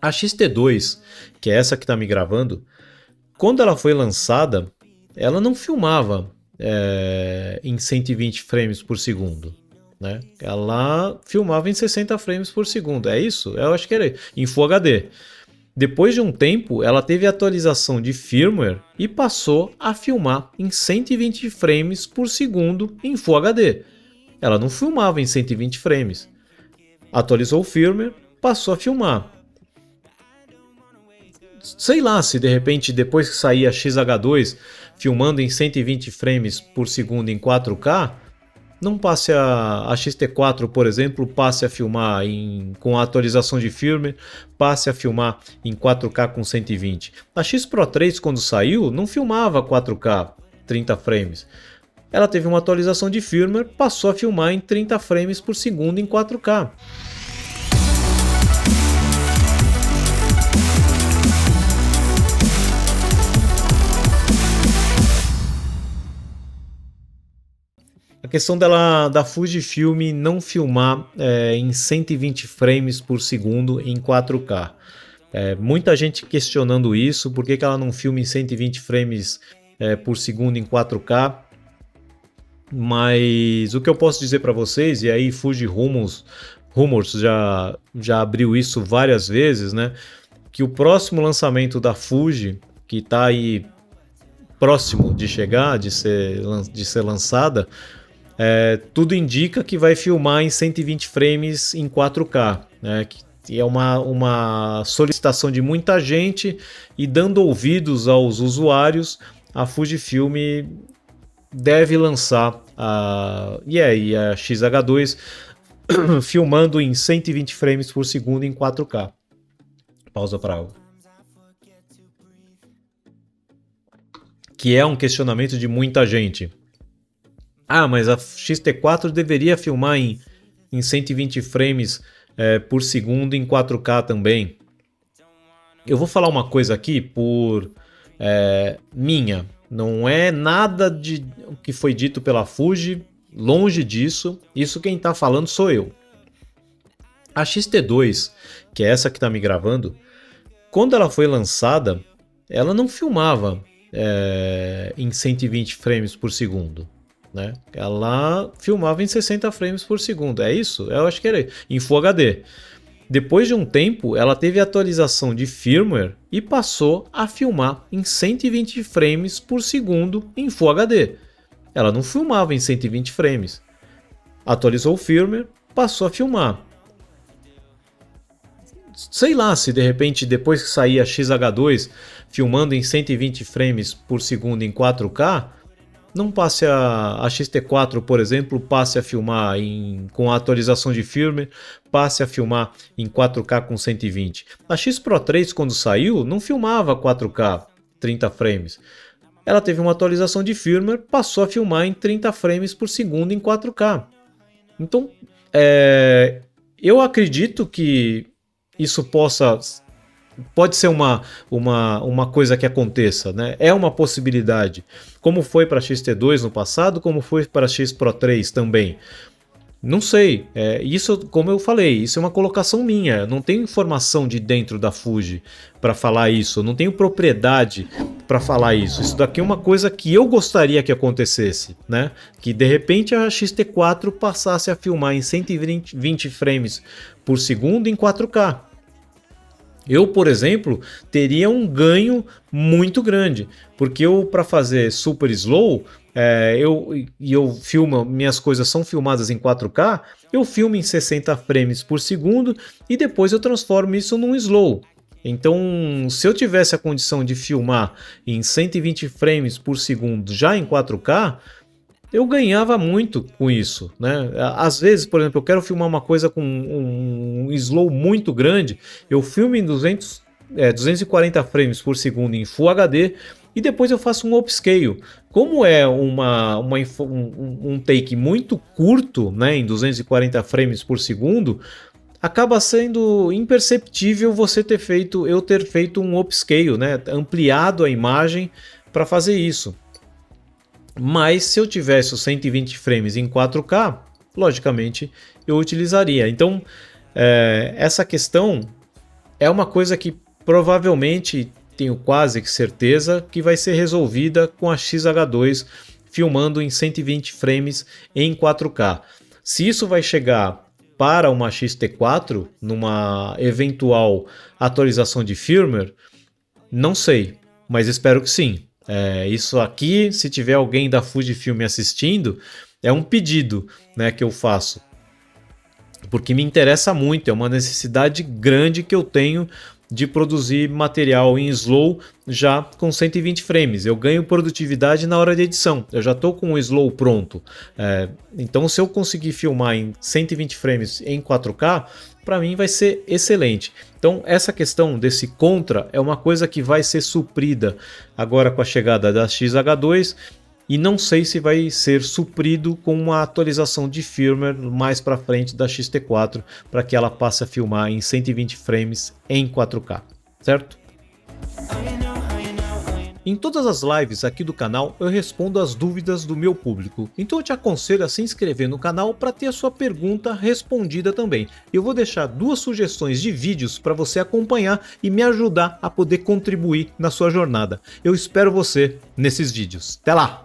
A XT2, que é essa que está me gravando, quando ela foi lançada, ela não filmava em 120 frames por segundo. Né? Ela filmava em 60 frames por segundo. É isso? Eu acho que era em Full HD. Depois de um tempo, ela teve atualização de firmware e passou a filmar em 120 frames por segundo em Full HD. Ela não filmava em 120 frames. Atualizou o firmware, passou a filmar. Sei lá se de repente depois que sair a XH2 filmando em 120 frames por segundo em 4K, não passe a XT4, por exemplo, passe a filmar com a atualização de firmware, passe a filmar em 4K com 120. A X Pro 3, quando saiu, não filmava 4K 30 frames. Ela teve uma atualização de firmware, passou a filmar em 30 frames por segundo em 4K. A questão da Fujifilm não filmar em 120 frames por segundo em 4K. Muita gente questionando isso, por que ela não filma em 120 frames por segundo em 4K. Mas o que eu posso dizer para vocês, e aí Fuji Rumors já abriu isso várias vezes, né? Que o próximo lançamento da Fuji, que está aí próximo de chegar, de ser lançada, tudo indica que vai filmar em 120 frames em 4K, né? Que é uma solicitação de muita gente, e dando ouvidos aos usuários, a Fujifilm deve lançar a XH2 filmando em 120 frames por segundo em 4K. Pausa para algo. Que é um questionamento de muita gente. Ah, mas a XT4 deveria filmar em 120 frames por segundo em 4K também. Eu vou falar uma coisa aqui por minha. Não é nada de o que foi dito pela Fuji, longe disso. Isso quem está falando sou eu. A XT2, que é essa que está me gravando, quando ela foi lançada, ela não filmava em 120 frames por segundo. Né? Ela filmava em 60 frames por segundo. É isso? Eu acho que era em Full HD. Depois de um tempo, ela teve atualização de firmware e passou a filmar em 120 frames por segundo em Full HD. Ela não filmava em 120 frames. Atualizou o firmware, passou a filmar. Sei lá se de repente depois que sair a XH2 filmando em 120 frames por segundo em 4K, não passe a XT4, por exemplo, passe a filmar com a atualização de firmware, passe a filmar em 4K com 120. A X Pro 3, quando saiu, não filmava 4K 30 frames. Ela teve uma atualização de firmware, passou a filmar em 30 frames por segundo em 4K. Então, eu acredito que isso pode ser uma coisa que aconteça, né? É uma possibilidade. Como foi para a XT2 no passado, como foi para a X Pro 3 também. Não sei. Isso, como eu falei, isso é uma colocação minha. Eu não tenho informação de dentro da Fuji para falar isso. Eu não tenho propriedade para falar isso. Isso daqui é uma coisa que eu gostaria que acontecesse, né? Que de repente a XT4 passasse a filmar em 120 frames por segundo em 4K. Eu, por exemplo, teria um ganho muito grande, porque para fazer super slow, eu filmo, minhas coisas são filmadas em 4K, eu filmo em 60 frames por segundo e depois eu transformo isso num slow. Então, se eu tivesse a condição de filmar em 120 frames por segundo já em 4K, eu ganhava muito com isso, né? Às vezes, por exemplo, eu quero filmar uma coisa com um slow muito grande, eu filmo em 240 frames por segundo em Full HD e depois eu faço um upscale. Como é um take muito curto, né, em 240 frames por segundo, acaba sendo imperceptível eu ter feito um upscale, né, ampliado a imagem para fazer isso. Mas se eu tivesse os 120 frames em 4K, logicamente eu utilizaria. Então, essa questão é uma coisa que provavelmente, tenho quase que certeza, que vai ser resolvida com a XH2 filmando em 120 frames em 4K. Se isso vai chegar para uma XT4 numa eventual atualização de firmware, não sei, mas espero que sim. Isso aqui, se tiver alguém da Fujifilm assistindo, é um pedido, né, que eu faço, porque me interessa muito, é uma necessidade grande que eu tenho de produzir material em slow já com 120 frames. Eu ganho produtividade na hora de edição, eu já estou com o slow pronto. Então, se eu conseguir filmar em 120 frames em 4K, para mim vai ser excelente. Então, essa questão desse contra é uma coisa que vai ser suprida agora com a chegada da XH2. E não sei se vai ser suprido com uma atualização de firmware mais para frente da XT4 para que ela passe a filmar em 120 frames em 4K, certo? Em todas as lives aqui do canal eu respondo as dúvidas do meu público, então eu te aconselho a se inscrever no canal para ter a sua pergunta respondida também. Eu vou deixar 2 sugestões de vídeos para você acompanhar e me ajudar a poder contribuir na sua jornada. Eu espero você nesses vídeos. Até lá!